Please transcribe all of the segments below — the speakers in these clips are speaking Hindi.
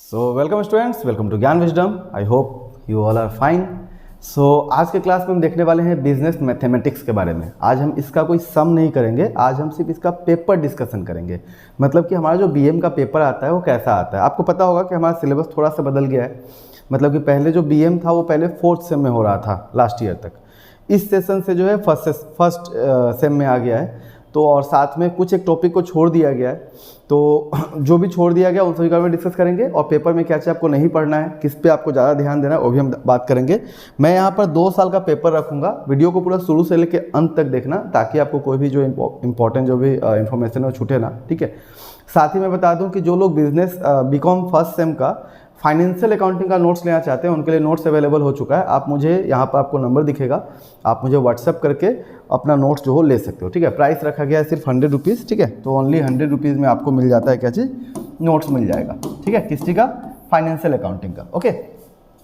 So welcome students, welcome to Gyan Wisdom. I hope you all are fine. So आज के क्लास में हम देखने वाले हैं बिजनेस मैथमेटिक्स के बारे में। आज हम इसका कोई सम नहीं करेंगे, आज हम सिर्फ इसका पेपर डिस्कशन करेंगे। मतलब कि हमारा जो बीएम का पेपर आता है वो कैसा आता है। आपको पता होगा कि हमारा सिलेबस थोड़ा सा बदल गया है। मतलब कि पहले जो बीएम था वो पहले 4th सेम में हो रहा था लास्ट ईयर तक। इस सेशन से जो है फर्स्ट सेम में आ गया है। तो और साथ में कुछ एक टॉपिक को छोड़ दिया गया है। तो जो भी छोड़ दिया गया उन सभी का भी डिस्कस करेंगे और पेपर में क्या आपको नहीं पढ़ना है, किस पे आपको ज़्यादा ध्यान देना है, वो भी हम बात करेंगे। मैं यहाँ पर 2 साल का पेपर रखूँगा। वीडियो को पूरा शुरू से लेकर अंत तक देखना ताकि आपको कोई भी जो इंपॉर्टेंट जो भी इन्फॉर्मेशन है वो छूटे ना, ठीक है। साथ ही मैं बता दूँ कि जो लोग बिजनेस बीकॉम फर्स्ट सेम का फाइनेंशियल अकाउंटिंग का नोट्स लेना चाहते हैं उनके लिए नोट्स अवेलेबल हो चुका है। आप मुझे यहाँ पर आपको नंबर दिखेगा, आप मुझे व्हाट्सअप करके अपना नोट्स जो हो ले सकते हो, ठीक है। प्राइस रखा गया है सिर्फ 100 रुपीज़, ठीक है। तो ओनली 100 रुपीज़ में आपको मिल जाता है क्या चीज़, नोट्स मिल जाएगा, ठीक है। किस चीज़ का, फाइनेंशियल अकाउंटिंग का, ओके।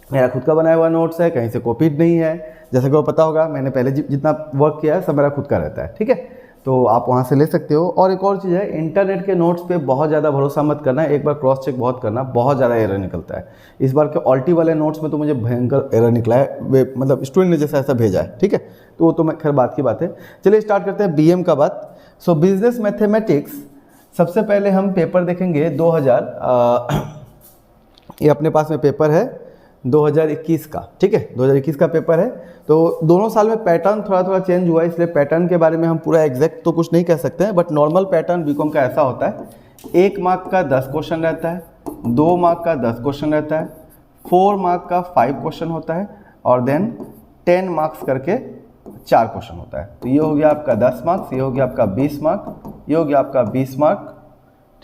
मेरा खुद का बनाया हुआ नोट्स है, कहीं से कॉपीड नहीं है। जैसे कि वो पता होगा मैंने पहले जितना वर्क किया है सब मेरा खुद का रहता है, ठीक है। तो आप वहाँ से ले सकते हो। और एक और चीज़ है, इंटरनेट के नोट्स पे बहुत ज़्यादा भरोसा मत करना है, एक बार क्रॉस चेक बहुत करना, बहुत ज़्यादा एरर निकलता है। इस बार के ऑल्टी वाले नोट्स में तो मुझे भयंकर एरर निकला है, मतलब स्टूडेंट ने जैसा ऐसा भेजा है, ठीक है। तो वो तो मैं खैर बात की बात है। चलिए स्टार्ट करते हैं बीएम का बात। सो बिजनेस मैथमेटिक्स सबसे पहले हम पेपर देखेंगे 2000 ये अपने पास में पेपर है 2021 का, ठीक है। 2021 का पेपर है। तो दोनों साल में पैटर्न थोड़ा थोड़ा चेंज हुआ है, इसलिए पैटर्न के बारे में हम पूरा एग्जैक्ट तो कुछ नहीं कह सकते हैं। बट नॉर्मल पैटर्न बीकॉम का ऐसा होता है, 1 मार्क का 10 क्वेश्चन रहता है, 2 मार्क का 10 क्वेश्चन रहता है, 4 मार्क का 5 क्वेश्चन होता है और देन 10 मार्क्स करके 4 क्वेश्चन होता है। तो ये हो गया आपका 10 मार्क्स, ये हो गया आपका 20 मार्क, ये हो गया आपका 20 मार्क,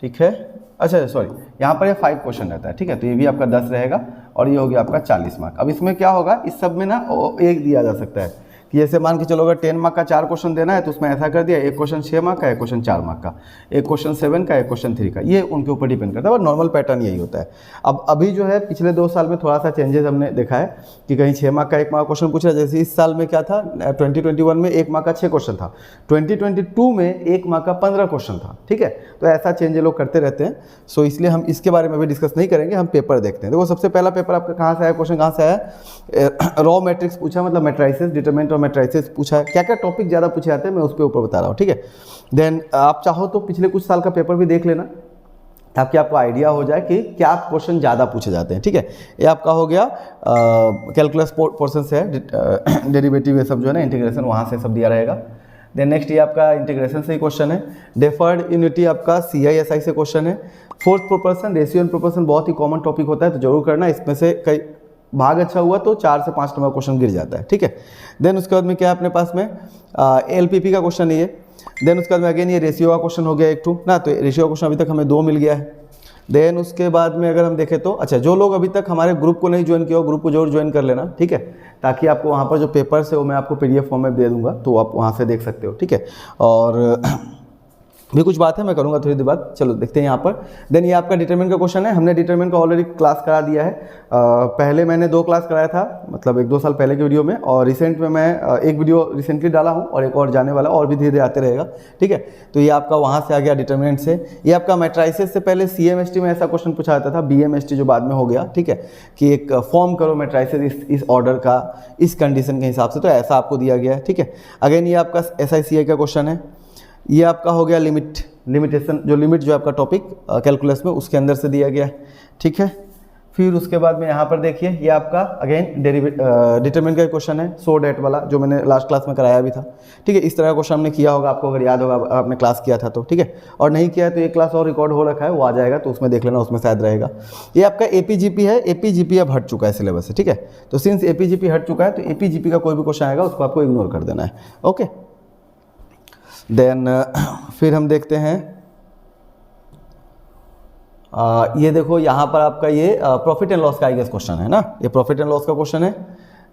ठीक है। अच्छा सॉरी, यहाँ पर ये 5 क्वेश्चन रहता है, ठीक है। तो ये भी आपका 10 रहेगा और ये हो गया आपका 40 मार्क। अब इसमें क्या होगा, इस सब में ना एक दिया जा सकता है कि जैसे मान के चलो अगर 10 मार्क का 4 क्वेश्चन देना है तो उसमें ऐसा कर दिया, एक क्वेश्चन 6 मार्क का, एक क्वेश्चन 4 मार्क का, एक क्वेश्चन 7 का, एक क्वेश्चन 3 का। ये उनके ऊपर डिपेंड करता है और नॉर्मल पैटर्न यही होता है। अब अभी जो है पिछले 2 साल में थोड़ा सा चेंजेस हमने देखा है कि कहीं 6 मार्क का 1 मार्क क्वेश्चन पूछ रहा है। जैसे इस साल में क्या था, 2021 में 1 मार्क का 6 क्वेश्चन था, 2022 में 1 मार्क का 15 क्वेश्चन था, ठीक है। तो ऐसा चेंज ये लोग करते रहते हैं। सो इसलिए हम इसके बारे में भी डिस्कस नहीं करेंगे, हम पेपर देखते हैं। देखो सबसे पहला पेपर आपका कहाँ से आया, क्वेश्चन कहाँ से आया, रॉ मैट्रिक्स पूछा, मतलब मैट्राइसिस, डिटरमिनेंट और मैट्राइसिस पूछा है। क्या क्या टॉपिक ज़्यादा पूछे जाते हैं मैं उस पर ऊपर बता रहा हूँ, ठीक है। देन आप चाहो तो पिछले कुछ साल का पेपर भी देख लेना ताकि आपको आइडिया हो जाए कि क्या क्वेश्चन ज़्यादा पूछे जाते हैं, ठीक है। ये आपका हो गया कैलकुलस पोर्शन से है, डेरिवेटिव ये सब जो है ना, इंटीग्रेशन वहाँ से सब दिया रहेगा। देन नेक्स्ट ये आपका इंटीग्रेशन से ही क्वेश्चन है। डेफर्ड यूनिटी आपका CISI से क्वेश्चन है। Fourth proportion, ratio and proportion बहुत ही कॉमन टॉपिक होता है, तो जरूर करना। इसमें से कई भाग अच्छा हुआ तो 4 से 5 नंबर क्वेश्चन गिर जाता है, ठीक है। देन उसके बाद में क्या है अपने पास में, LPP का क्वेश्चन है ये। देन उसके बाद में अगेन ये रेशियो का क्वेश्चन हो गया एक टू ना, तो रेशियो का क्वेश्चन अभी तक हमें 2 मिल गया है। देन उसके बाद में अगर हम देखें तो अच्छा, जो लोग अभी तक हमारे ग्रुप को नहीं ज्वाइन किया हो, ग्रुप को जरूर ज्वाइन कर लेना, ठीक है। ताकि आपको वहाँ पर जो पेपर्स है वो मैं आपको PDF फॉर्म में दे दूँगा, तो आप वहाँ से देख सकते हो, ठीक है। और भी कुछ बात है मैं करूँगा थोड़ी देर बाद। चलो देखते हैं यहाँ पर। देन ये आपका डिटरमिनेंट का क्वेश्चन है। हमने डिटरमिनेंट का ऑलरेडी क्लास करा दिया है। पहले मैंने 2 क्लास कराया था, मतलब 1-2 साल पहले के वीडियो में, और रिसेंट में मैं एक वीडियो रिसेंटली डाला हूँ और एक और जाने वाला, और भी धीरे धीरे आते रहेगा, ठीक है। तो ये आपका वहाँ से आ गया डिटरमिनेंट से। ये आपका मैट्राइसिस से पहले CMST में ऐसा क्वेश्चन पूछा जाता था, BMST जो बाद में हो गया, ठीक है, कि एक फॉर्म करो मैट्राइसिस इस ऑर्डर का, इस कंडीशन के हिसाब से, तो ऐसा आपको दिया गया है, ठीक है। अगेन ये आपका SICI का क्वेश्चन है। ये आपका हो गया लिमिटेशन, जो लिमिट जो आपका टॉपिक कैलकुलस में उसके अंदर से दिया गया है, ठीक है। फिर उसके बाद में यहाँ पर देखिए ये आपका अगेन डिटरमिनेंट का क्वेश्चन है, सो डेट वाला, जो मैंने लास्ट क्लास में कराया भी था, ठीक है। इस तरह का क्वेश्चन हमने किया होगा, आपको अगर याद होगा, आपने क्लास किया था तो, ठीक है। और नहीं किया है तो एक क्लास और रिकॉर्ड हो रखा है, वो आ जाएगा तो उसमें देख लेना, उसमें शायद रहेगा। ये आपका APGP है। APGP अब हट चुका है सिलेबस से, ठीक है। तो सिंस APGP हट चुका है तो APGP का कोई भी क्वेश्चन आएगा उसको आपको इग्नोर कर देना है, ओके। देन फिर हम देखते हैं, ये देखो यहाँ पर आपका ये प्रॉफिट एंड लॉस का आई गेस क्वेश्चन है ना, ये प्रॉफिट एंड लॉस का क्वेश्चन है।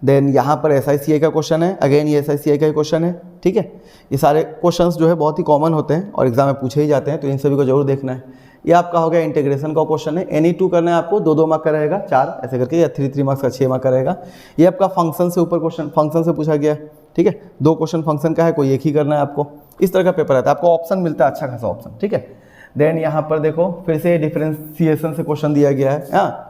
देन यहाँ पर SICI का क्वेश्चन है, अगेन ये SICI का ही क्वेश्चन है, ठीक है। ये सारे क्वेश्चंस जो है बहुत ही कॉमन होते हैं और एग्जाम में पूछे ही जाते हैं, तो इन सभी को जरूर देखना है। ये आपका हो गया इंटीग्रेशन का क्वेश्चन है। NE2 करना है आपको, 2-2 मार्क का रहेगा, 4 ऐसे करके, या 3-3 मार्क्स का 6 मार्क का रहेगा। ये आपका फंक्शन से ऊपर क्वेश्चन, फंक्शन से पूछा गया है, ठीक है। 2 क्वेश्चन फंक्शन का है, कोई एक ही करना है आपको। इस तरह का पेपर आता है, आपको ऑप्शन मिलता है, अच्छा खासा ऑप्शन, ठीक है। देन यहाँ पर देखो फिर से डिफरेंशिएशन से क्वेश्चन दिया गया है, हाँ,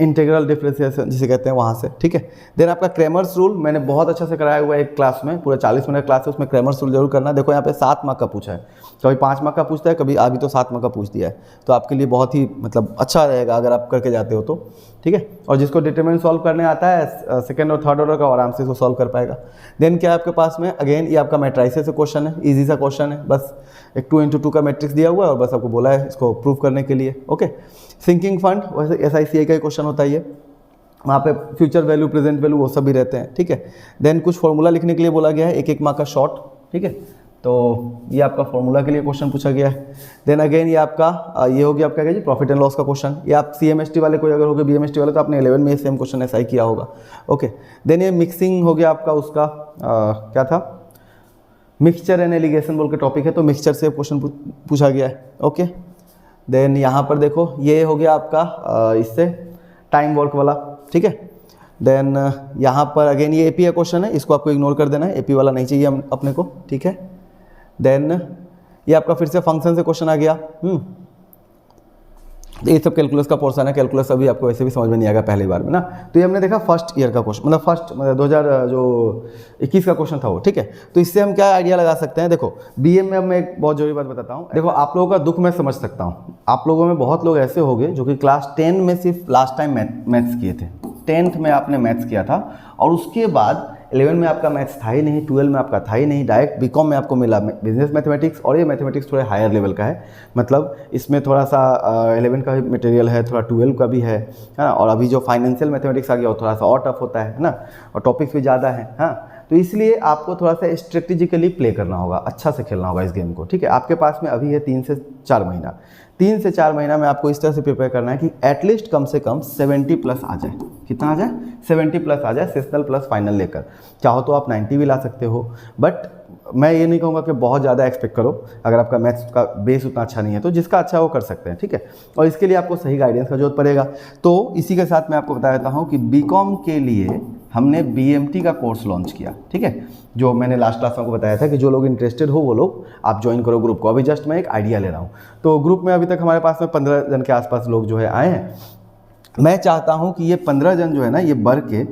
इंटीग्रल डिफरेंशिएशन जिसे कहते हैं वहाँ से, ठीक है। देन आपका क्रैमर्स रूल मैंने बहुत अच्छा से कराया हुआ है एक क्लास में, पूरा 40 मिनट क्लास है, उसमें क्रैमर्स रूल जरूर करना। देखो यहाँ पे 7 मार्क का पूछा है, कभी 5 मार्क का पूछता है, कभी अभी तो 7 मार्क का पूछ दिया है, तो आपके लिए बहुत ही मतलब अच्छा रहेगा अगर आप करके जाते हो तो, ठीक है। और जिसको डिटरमिनेंट सॉल्व करने आता है सेकंड और थर्ड ऑर्डर का, आराम से इसको सॉल्व कर पाएगा। देन क्या है आपके पास में, अगेन ये आपका मैट्राइसेस से क्वेश्चन है, ईजी सा क्वेश्चन है, बस एक 2x2 का मैट्रिक्स दिया हुआ है और बस आपको बोला है इसको प्रूव करने के लिए, ओके। सिंकिंग फंड वैसे SICI का ही क्वेश्चन होता है ये, वहाँ पे फ्यूचर वैल्यू, प्रेजेंट वैल्यू वो सब भी रहते हैं, ठीक है। देन कुछ फॉर्मूला लिखने के लिए बोला गया है, एक मार्क का शॉर्ट, ठीक है। तो ये आपका फॉर्मूला के लिए क्वेश्चन पूछा गया है। देन अगेन ये आपका ये हो गया आपका क्या जी, प्रॉफिट एंड लॉस का क्वेश्चन। ये आप CMST वाले कोई अगर हो गए, BMST वाले, तो आपने 11 में सेम क्वेश्चन SI किया होगा, ओके। देन ये मिक्सिंग हो गया आपका उसका क्या था, मिक्सचर एंड एलिगेशन बोल के टॉपिक है, तो मिक्सचर से क्वेश्चन पूछा गया है, ओके। देन यहाँ पर देखो ये हो गया आपका इससे टाइम वर्क वाला, ठीक है। देन यहाँ पर अगेन ये AP का क्वेश्चन है, इसको आपको इग्नोर कर देना है, AP वाला नहीं चाहिए हम अपने को, ठीक है। देन ये आपका फिर से फंक्शन से क्वेश्चन आ गया, ये सब कैलकुलस का पोर्शन है, कैलकुलस अभी आपको वैसे भी समझ में नहीं आएगा पहली बार में ना। तो ये हमने देखा फर्स्ट ईयर का क्वेश्चन, मतलब 2021 का क्वेश्चन था वो, ठीक है। तो इससे हम क्या आइडिया लगा सकते हैं, देखो BM में मैं एक बहुत जरूरी बात बताता हूँ। देखो आप लोगों का दुख मैं समझ सकता हूँ, आप लोगों में बहुत लोग ऐसे हो गए जो कि क्लास 10 में सिर्फ लास्ट टाइम मैथ्स किए थे, 10th में आपने मैथ्स किया था और उसके बाद 11 में आपका मैथ्स था ही नहीं, 12 में आपका था ही नहीं, डायरेक्ट BCom में आपको मिला बिजनेस मैथमेटिक्स। और ये मैथमेटिक्स थोड़े हायर लेवल का है, मतलब इसमें थोड़ा सा 11 का भी मटेरियल है, थोड़ा 12 का भी है ना। और अभी जो फाइनेंशियल मैथमेटिक्स आ गया वो थोड़ा सा और टफ होता है ना, और टॉपिक्स भी ज़्यादा है, हाँ। तो इसलिए आपको थोड़ा सा स्ट्रेटेजिकली प्ले करना होगा, अच्छा से खेलना होगा इस गेम को, ठीक है। आपके पास में अभी है 3 से 4 महीना, 3 से 4 महीना में आपको इस तरह से प्रिपेयर करना है कि एटलीस्ट कम से कम 70 प्लस आ जाए। कितना आ जाए? 70 प्लस आ जाए, सेशनल प्लस फाइनल लेकर। चाहो तो आप 90 भी ला सकते हो, बट मैं ये नहीं कहूँगा कि बहुत ज़्यादा एक्सपेक्ट करो, अगर आपका मैथ्स का बेस उतना अच्छा नहीं है तो जिसका अच्छा है वो कर सकते हैं, ठीक है। और इसके लिए आपको सही गाइडेंस का जरूरत पड़ेगा। तो इसी के साथ मैं आपको बता देता हूँ कि BCom के लिए हमने BMT का कोर्स लॉन्च किया, ठीक है। जो मैंने लास्ट क्लास में आपको बताया था कि जो लोग इंटरेस्टेड हो वो लोग आप ज्वाइन करो ग्रुप को। अभी जस्ट मैं एक आइडिया ले रहा हूँ, तो ग्रुप में अभी तक हमारे पास में 15 जन के आसपास लोग जो है आए हैं। मैं चाहता हूँ कि ये 15 जन जो है ना, ये बढ़ के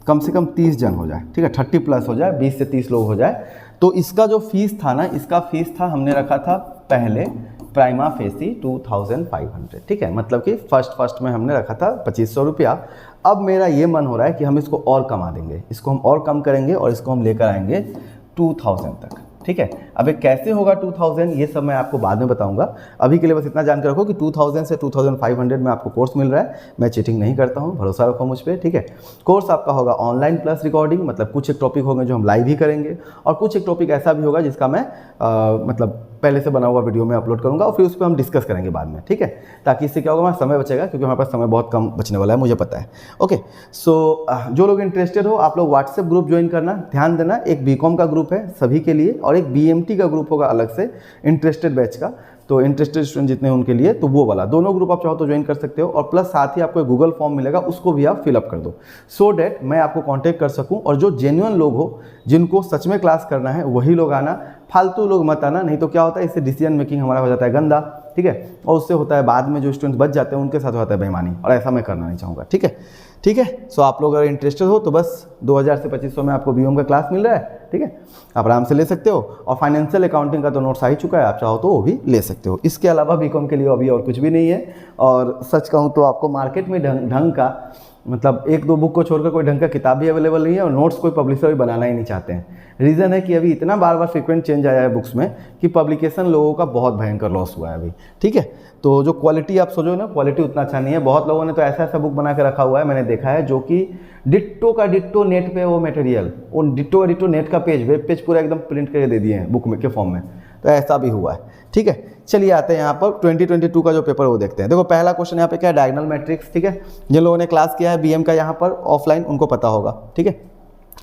कम से कम 30 जन हो जाए, ठीक है, 30 प्लस हो जाए, 20 से 30 लोग हो जाए। तो इसका जो फीस था ना, इसका फीस था, हमने रखा था पहले प्राइमा फेसी 2500, ठीक है, मतलब कि फर्स्ट में हमने रखा था 2500 रुपया। अब मेरा ये मन हो रहा है कि हम इसको और कमा देंगे, इसको हम और कम करेंगे और इसको हम लेकर आएंगे 2000 तक, ठीक है। अब ये कैसे होगा 2000, ये सब मैं आपको बाद में बताऊंगा। अभी के लिए बस इतना जानकर रखो कि 2000 से 2500 में आपको कोर्स मिल रहा है। मैं चीटिंग नहीं करता हूँ, भरोसा रखो मुझ पर, ठीक है। कोर्स आपका होगा ऑनलाइन प्लस रिकॉर्डिंग, मतलब कुछ एक टॉपिक होंगे जो हम लाइव ही करेंगे, और कुछ एक टॉपिक ऐसा भी होगा जिसका मैं मतलब पहले से बना हुआ वीडियो में अपलोड करूंगा और फिर उस पर हम डिस्कस करेंगे बाद में, ठीक है। ताकि इससे क्या होगा, हमारा समय बचेगा, क्योंकि हमारे पास समय बहुत कम बचने वाला है, मुझे पता है, ओके। सो जो लोग इंटरेस्टेड हो आप लोग व्हाट्सएप ग्रुप ज्वाइन करना, ध्यान देना। एक BCom का ग्रुप है सभी के लिए और एक BMT का ग्रुप होगा अलग से इंटरेस्टेड बैच का। तो इंटरेस्टेड स्टूडेंट जितने उनके लिए, तो वो वाला दोनों ग्रुप आप चाहो तो ज्वाइन कर सकते हो। और प्लस साथ ही आपको एक गूगल फॉर्म मिलेगा, उसको भी आप फिलअप कर दो, सो डैट मैं आपको कांटेक्ट कर सकूं। और जो जेन्युइन लोग हो, जिनको सच में क्लास करना है, वही लोग आना, फालतू लोग मत आना। नहीं तो क्या होता है, इससे डिसीजन मेकिंग हमारा हो जाता है गंदा, ठीक है। और उससे होता है बाद में जो स्टूडेंट्स बच जाते हैं उनके साथ होता है बेईमानी, और ऐसा मैं करना नहीं चाहूँगा, ठीक है, ठीक है। सो आप लोग अगर इंटरेस्टेड हो तो बस 2000 से 2500 में आपको BCom का क्लास मिल रहा है, ठीक है, आप आराम से ले सकते हो। और फाइनेंशियल अकाउंटिंग का तो नोट्स आ ही चुका है, आप चाहो तो वो भी ले सकते हो। इसके अलावा BCom के लिए अभी और कुछ भी नहीं है। और सच कहूँ तो आपको मार्केट में ढंग का, मतलब 1-2 बुक को छोड़कर कोई ढंग का किताब भी अवेलेबल नहीं है, और नोट्स कोई पब्लिशर भी बनाना ही नहीं चाहते हैं। रीज़न है कि अभी इतना बार फ्रीक्वेंट चेंज आया है बुक्स में कि पब्लिकेशन लोगों का बहुत भयंकर लॉस हुआ है अभी, ठीक है। तो जो क्वालिटी आप सोचो ना, क्वालिटी उतना अच्छा नहीं है। बहुत लोगों ने तो ऐसा बुक बना के रखा हुआ है, मैंने देखा है, जो कि डिट्टो का डिट्टो नेट पे वो मटेरियल, वो डिट्टो का डिट्टो नेट का पेज, वेब पेज पूरा एकदम प्रिंट करके दे दिए हैं बुक में के फॉर्म में। तो ऐसा भी हुआ है, ठीक है। चलिए आते हैं यहाँ पर 2022 का जो पेपर वो देखते हैं। देखो पहला क्वेश्चन यहाँ पे क्या है, डायगोनल मैट्रिक्स, ठीक है। जिन लोगों ने क्लास किया है BM का यहाँ पर ऑफलाइन, उनको पता होगा, ठीक है,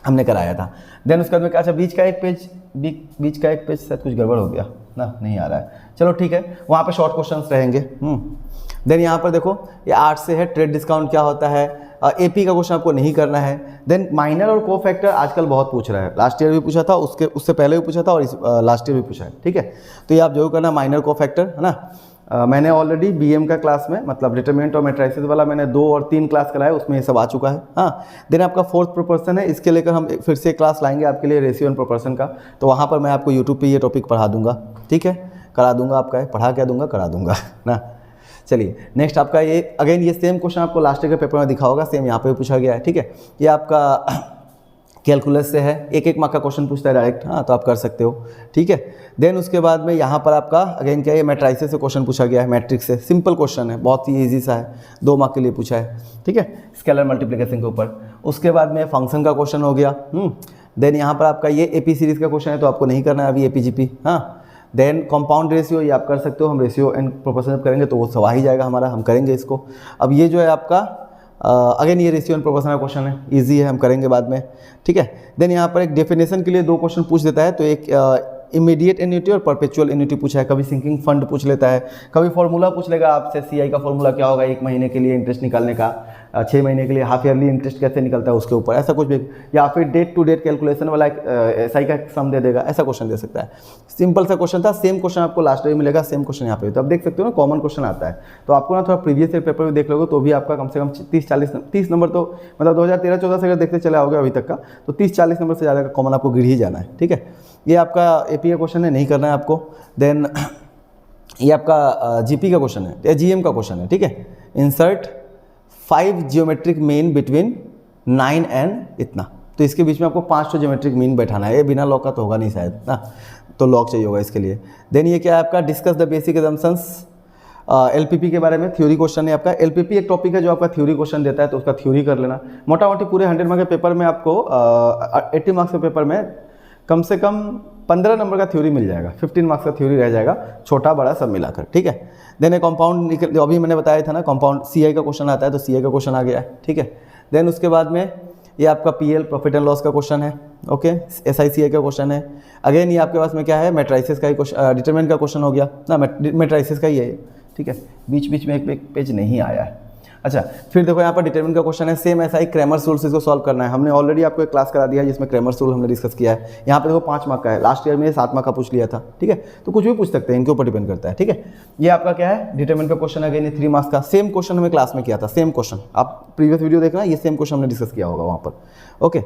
हमने कराया था। देन उसके बाद में क्या, अच्छा बीच का एक पेज शायद कुछ गड़बड़ हो गया ना, नहीं आ रहा है, चलो ठीक है, वहाँ पे शॉर्ट क्वेश्चंस रहेंगे। देन यहाँ पर देखो ये 8 से है, ट्रेड डिस्काउंट क्या होता है, AP का क्वेश्चन आपको नहीं करना है। देन माइनर और को फैक्टर आजकल बहुत पूछ रहा है, लास्ट ईयर भी पूछा था, उससे पहले भी पूछा था, और लास्ट ईयर भी पूछा है, ठीक है। तो ये आप जरूर करना, माइनर को फैक्टर, है ना। मैंने ऑलरेडी बीएम का क्लास में मतलब डिटरमिनेंट और मैट्रिसेस वाला मैंने 2 और 3 क्लास कराया, उसमें ये सब आ चुका है। हाँ, देन आपका फोर्थ प्रोपोर्शन है, इसके लेकर हम फिर से क्लास लाएंगे आपके लिए रेशियो एंड प्रोपोर्शन का, तो वहाँ पर मैं आपको यूट्यूब पे ये टॉपिक पढ़ा दूंगा, ठीक है, करा दूंगा आपका, पढ़ा क्या दूंगा, करा दूंगा ना। चलिए नेक्स्ट आपका ये अगेन ये सेम क्वेश्चन आपको लास्ट के पेपर में दिखा होगा, सेम यहाँ पे भी पूछा गया है, ठीक है। ये आपका कैलकुलस से है, एक मार्क का क्वेश्चन पूछता है डायरेक्ट, हाँ तो आप कर सकते हो, ठीक है। देन उसके बाद में यहाँ पर आपका अगेन क्या है, मैट्रिसेस से क्वेश्चन पूछा गया है, मैट्रिक्स से, सिंपल क्वेश्चन है, बहुत ही ईजी सा है, 2 मार्क के लिए पूछा है, ठीक है, स्केलर मल्टीप्लिकेशन के ऊपर। उसके बाद में फंक्शन का क्वेश्चन हो गया। देन यहाँ पर आपका ये एपी सीरीज का क्वेश्चन है, तो आपको नहीं करना है अभी एपीजीपी। हाँ, देन कंपाउंड रेशियो, ये आप कर सकते हो, हम रेशियो एंड प्रोपोर्शन करेंगे तो वो सब आ ही जाएगा हमारा, हम करेंगे इसको। अब ये जो है आपका अगेन ये रेशियो एंड प्रोपोर्शन का क्वेश्चन है, इजी है, हम करेंगे बाद में, ठीक है। देन यहाँ पर एक डेफिनेशन के लिए 2 क्वेश्चन पूछ देता है, तो एक इमीडिएट एन्युटी और परपेचुअल एन्युटी पूछा है, कभी सिंकिंग फंड पूछ लेता है, कभी फॉर्मूला पूछ लेगा आपसे, सीआई का फॉर्मूला क्या होगा 1 महीने के लिए इंटरेस्ट निकालने का, 6 महीने के लिए हाफ ईयरली इंटरेस्ट कैसे निकलता है उसके ऊपर, ऐसा कुछ भी, या फिर डेट टू डेट कैलकुलेशन वाला एसआई का सम दे देगा, ऐसा क्वेश्चन दे सकता है। सिंपल सा क्वेश्चन था, सेम क्वेश्चन आपको लास्ट में मिलेगा, सेम क्वेश्चन यहाँ पे, तो आप देख सकते हो ना कॉमन क्वेश्चन आता है, तो आपको ना थोड़ा प्रीवियस ईयर पेपर में देख लोगे तो भी आपका कम से कम 30 नंबर तो मतलब 2013-14 से अगर देखते चले आओगे अभी तक का, तो 30-40 नंबर से ज़्यादा का कॉमन आपको गिर ही जाना है, ठीक है। ये आपका एपी का क्वेश्चन है, नहीं करना है आपको। देन ये आपका जीपी का क्वेश्चन है, या जीएम का क्वेश्चन है, ठीक है। Insert 5 geometric mean between 9 and इतना, तो इसके बीच में आपको 5 जियोमेट्रिक मीन बैठाना है, ये बिना लॉक का तो होगा नहीं शायद ना, तो लॉक चाहिए होगा इसके लिए। देन ये क्या है आपका, discuss the basic assumptions, LPP के बारे में थ्योरी क्वेश्चन है आपका। एलपीपी एक टॉपिक है जो आपका थ्योरी क्वेश्चन देता है, तो उसका थ्योरी कर लेना। मोटा मोटी पूरे 100 मार्क्स के पेपर में आपको 80 मार्क्स के पेपर में कम से कम 15 नंबर का थ्योरी मिल जाएगा, 15 मार्क्स का थ्योरी रह जाएगा, छोटा बड़ा सब मिलाकर, ठीक है। देन कंपाउंड निकल, अभी मैंने बताया था ना कंपाउंड, सीआई का क्वेश्चन आता है, तो सीआई का क्वेश्चन आ गया है, ठीक है। देन उसके बाद में ये आपका पीएल प्रॉफिट एंड लॉस का क्वेश्चन है, ओके, एसआईसीआई का क्वेश्चन है। अगेन ये आपके पास में क्या है, मैट्रिसेस का ही क्वेश्चन, डिटरमिनेंट का क्वेश्चन हो गया ना, मैट्रिसेस का ही है, ठीक है। बीच बीच में एक पेज नहीं आया है। अच्छा, फिर देखो यहाँ पर डिटरमिनेंट का क्वेश्चन है, सेम ऐसा ही क्रैमर्स रूल से इसको सॉल्व करना है। हमने ऑलरेडी आपको एक क्लास करा दिया है जिसमें क्रैमर्स रूल हमने डिस्कस किया है। यहाँ पे देखो 5 मार्क का है, लास्ट ईयर में 7 मार्क का पूछ लिया था, ठीक है, तो कुछ भी पूछ सकते हैं, इनके ऊपर डिपेंड करता है, ठीक है। ये आपका क्या है, डिटरमिनेंट का क्वेश्चन अगेन 3 मार्क्स का, सेम क्वेश्चन हमें क्लास में किया था, सेम क्वेश्चन, आप प्रीवियस वीडियो देखना, ये सेम क्वेश्चन हमने डिस्कस किया होगा वहाँ पर, ओके।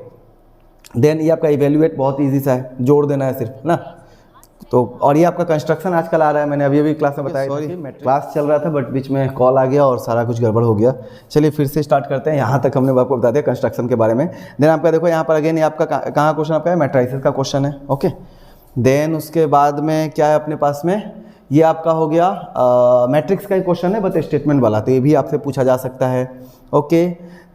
देन ये आपका इवेल्युएट बहुत ईजी सा है, जोड़ देना है सिर्फ ना, तो और ये आपका कंस्ट्रक्शन आजकल आ रहा है, मैंने अभी क्लास में बताया, सॉरी क्लास चल रहा था बट बीच में कॉल आ गया और सारा कुछ गड़बड़ हो गया। चलिए फिर से स्टार्ट करते हैं, यहाँ तक हमने आपको बता दिया कंस्ट्रक्शन के बारे में। देन आपका देखो यहाँ पर अगेन ये आपका कहाँ क्वेश्चन आपका है, मैट्रिसेस का क्वेश्चन है, ओके। देन उसके बाद में क्या है अपने पास में, ये आपका हो गया मैट्रिक्स का ही क्वेश्चन है बट स्टेटमेंट वाला, तो ये भी आपसे पूछा जा सकता है, ओके।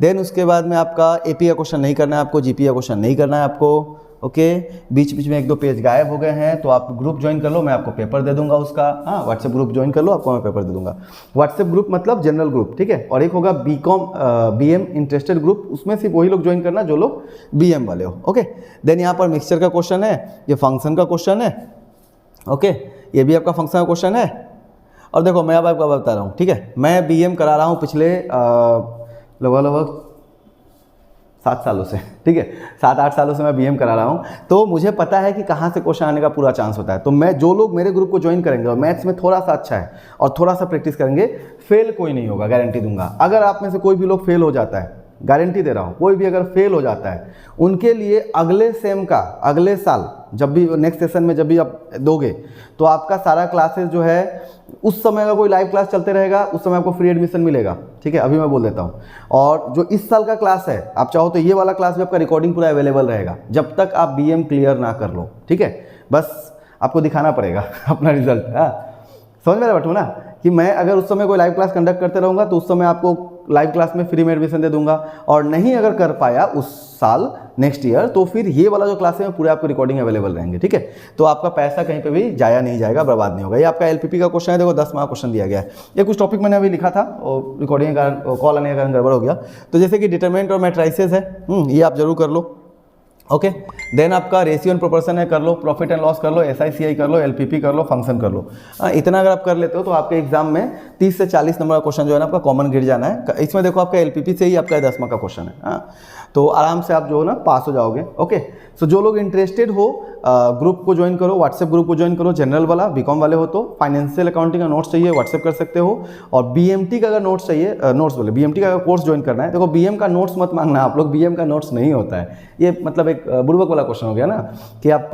देन उसके बाद में आपका एपी का क्वेश्चन नहीं करना है आपको, जीपी का क्वेश्चन नहीं करना है आपको, ओके। बीच बीच में 1-2 पेज गायब हो गए हैं, तो आप ग्रुप ज्वाइन कर लो, मैं आपको पेपर दे दूंगा उसका, हाँ व्हाट्सएप ग्रुप ज्वाइन कर लो, आपको मैं पेपर दे दूंगा। व्हाट्सएप ग्रुप मतलब जनरल ग्रुप, ठीक है, और एक होगा बीएम इंटरेस्टेड ग्रुप, उसमें सिर्फ वही लोग ज्वाइन करना जो लोग बीएम वाले हो, ओके। देन यहाँ पर मिक्सचर का क्वेश्चन है, ये फंक्शन का क्वेश्चन है, ओके, ये भी आपका फंक्शन का क्वेश्चन है। और देखो मैं अब आपको बता रहा हूँ, ठीक है, मैं बीएम करा रहा हूँ पिछले लगभग 7 सालों से, ठीक है, 7-8 सालों से मैं बीएम करा रहा हूँ, तो मुझे पता है कि कहाँ से क्वेश्चन आने का पूरा चांस होता है। तो मैं जो लोग मेरे ग्रुप को ज्वाइन करेंगे और मैथ्स में थोड़ा सा अच्छा है और थोड़ा सा प्रैक्टिस करेंगे, फेल कोई नहीं होगा, गारंटी दूंगा। अगर आप में से कोई भी लोग फेल हो जाता है, गारंटी दे रहा हूँ, कोई भी अगर फेल हो जाता है, उनके लिए अगले सेम का अगले साल जब भी नेक्स्ट सेशन में जब भी आप दोगे, तो आपका सारा क्लासेस जो है उस समय का कोई लाइव क्लास चलते रहेगा, उस समय आपको फ्री एडमिशन मिलेगा, ठीक है, अभी मैं बोल देता हूँ। और जो इस साल का क्लास है, आप चाहो तो ये वाला क्लास भी आपका रिकॉर्डिंग पूरा अवेलेबल रहेगा जब तक आप बीएम क्लियर ना कर लो, ठीक है। बस आपको दिखाना पड़ेगा अपना रिजल्ट, हाँ समझ में बैठो ना, कि मैं अगर उस समय कोई लाइव क्लास कंडक्ट करते रहूँगा तो उस समय आपको लाइव क्लास में फ्री में एडमिशन दे दूंगा, और नहीं अगर कर पाया उस साल नेक्स्ट ईयर, तो फिर ये वाला जो क्लास है पूरे आपको रिकॉर्डिंग अवेलेबल रहेंगे, ठीक है। तो आपका पैसा कहीं पे भी जाया नहीं जाएगा, बर्बाद नहीं होगा। ये आपका एलपीपी का क्वेश्चन है, देखो 10 मार्क क्वेश्चन दिया गया है। ये कुछ टॉपिक मैंने अभी लिखा था और रिकॉर्डिंग के कारण, कॉल आने के कारण गड़बड़ हो गया। तो जैसे कि डिटरमिनेंट और मैट्रिसेस है, ये आप जरूर कर लो, ओके। देन आपका रेशियो एंड प्रोपोर्शन है, कर लो, प्रॉफिट एंड लॉस कर लो, एसआईसीआई कर लो, एलपीपी कर लो, फंक्शन कर लो। इतना अगर आप कर लेते हो तो आपके एग्जाम में 30 से 40 नंबर का क्वेश्चन जो है ना आपका कॉमन गिर जाना है। इसमें देखो आपका एलपीपी से ही आपका 10 मार्क का क्वेश्चन है, तो आराम से आप जो है ना पास हो जाओगे। ओके, सो जो लोग इंटरेस्टेड हो ग्रुप को ज्वाइन करो, व्हाट्सएप ग्रुप को ज्वाइन करो, जनरल वाला, बीकॉम वाले हो तो फाइनेंशियल अकाउंटिंग का नोट्स चाहिए व्हाट्सएप कर सकते हो, और बीएमटी का अगर नोट्स चाहिए, नोट्स बोले बीएमटी का अगर कोर्स ज्वाइन करना है, देखो बीएम का नोट्स मत मांगना आप लोग, बीएम का नोट्स नहीं होता है, ये मतलब एक बुड़बक वाला क्वेश्चन हो गया ना कि आप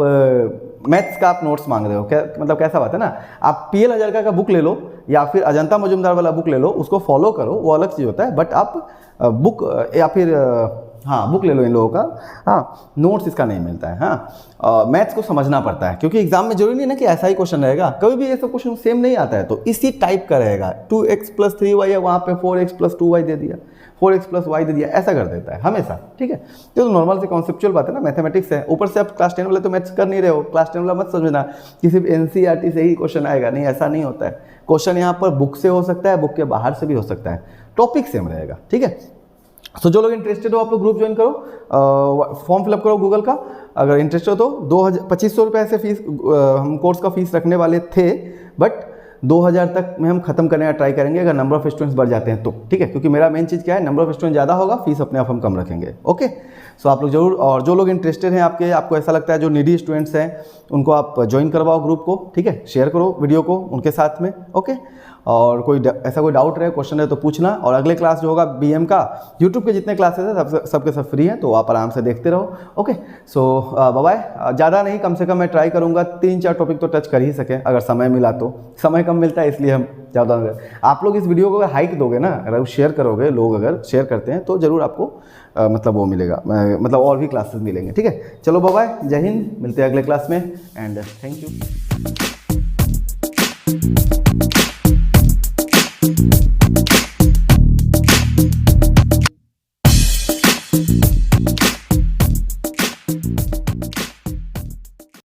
मैथ्स का आप नोट्स मांग रहे हो, क्या मतलब कैसा बात है ना, आप PL हजारिका का बुक ले लो या फिर अजंता मजुमदार वाला बुक ले लो, उसको फॉलो करो, वो अलग चीज़ होता है, बट आप बुक या फिर हाँ बुक ले लो इन लोगों का, हाँ नोट्स इसका नहीं मिलता है। हाँ मैथ्स को समझना पड़ता है, क्योंकि एग्जाम में जरूरी नहीं है ना कि ऐसा ही क्वेश्चन रहेगा, कभी भी ऐसा क्वेश्चन सेम नहीं आता है, तो इसी टाइप का रहेगा। 2x + 3y है, वहाँ पे 4x + 2y दे दिया, 4x + y दे दिया, ऐसा कर देता है हमेशा, ठीक है। तो नॉर्मल से कॉन्सेप्चुअल बात है ना, मैथमेटिक्स है, ऊपर से आप क्लास 10 वाले तो मैथ्स कर नहीं रहे हो, क्लास 10 वाला मत समझना कि सिर्फ NCERT से ही क्वेश्चन आएगा, नहीं ऐसा नहीं होता है। क्वेश्चन यहाँ पर बुक से हो सकता है, बुक के बाहर से भी हो सकता है, टॉपिक सेम रहेगा, ठीक है। सो जो लोग इंटरेस्टेड हो आप लोग ग्रुप ज्वाइन करो, फॉर्म फिलअप करो गूगल का, अगर इंटरेस्टेड हो तो 2500 रुपये से फीस, हम कोर्स का फीस रखने वाले थे, बट 2000 तक में हम खत्म करने का ट्राई करेंगे अगर नंबर ऑफ स्टूडेंट्स बढ़ जाते हैं तो, ठीक है, क्योंकि मेरा मेन चीज़ क्या है, नंबर ऑफ स्टूडेंट ज़्यादा होगा, फीस अपने आप हम कम रखेंगे। ओके, सो आप लोग जरूर, और जो लोग इंटरेस्टेड हैं आपको ऐसा लगता है जो नीडी स्टूडेंट्स हैं उनको आप ज्वाइन करवाओ ग्रुप को, ठीक है, शेयर करो वीडियो को उनके साथ में। ओके, और कोई ऐसा कोई डाउट रहे, क्वेश्चन है तो पूछना, और अगले क्लास जो होगा BM का, यूट्यूब के जितने क्लासेस हैं सबके सब फ्री हैं, तो आप आराम से देखते रहो। ओके, सो बाय, ज़्यादा नहीं, कम से कम मैं ट्राई करूँगा 3-4 टॉपिक तो टच कर ही सके, अगर समय मिला तो, समय कम मिलता है इसलिए हम ज़्यादा। आप लोग इस वीडियो को अगर हाइक दोगे ना, अगर शेयर करोगे, लोग अगर शेयर करते हैं तो ज़रूर आपको मतलब वो मिलेगा, मतलब और भी क्लासेस मिलेंगे, ठीक है। चलो बाय, जय हिंद, मिलते हैं अगले क्लास में, एंड थैंक यू।